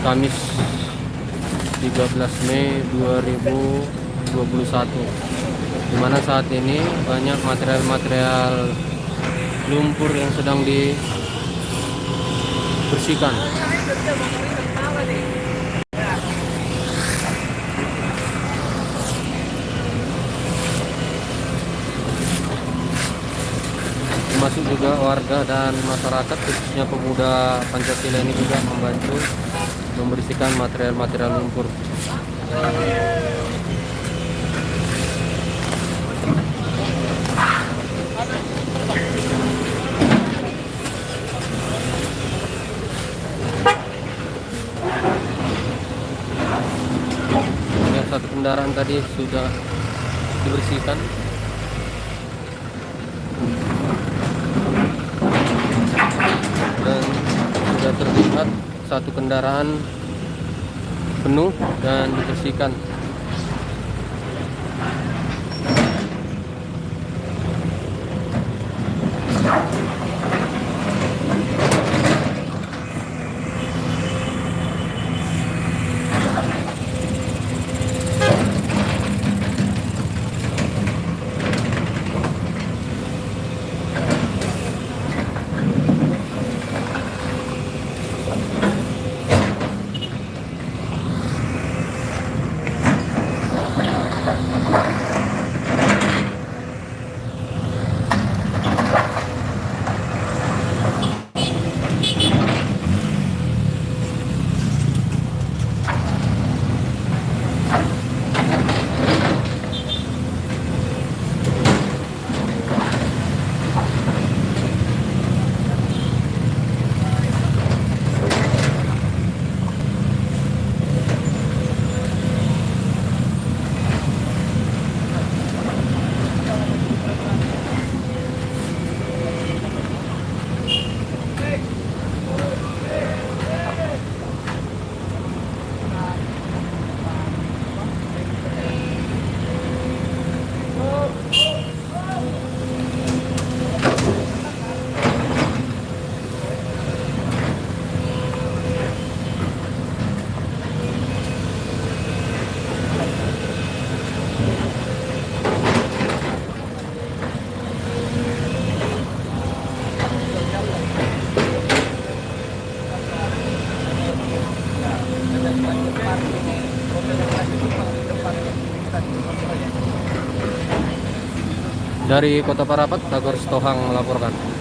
Kamis 13 Mei 2021, di mana saat ini banyak material-material lumpur yang sedang dibersihkan. Termasuk juga warga dan masyarakat, khususnya pemuda Pancasila ini juga membantu membersihkan material-material lumpur. Yang satu kendaraan tadi sudah dibersihkan. Dan sudah terlihat satu kendaraan penuh dan dibersihkan. Dari Kota Parapat, Tagor Stohang melaporkan.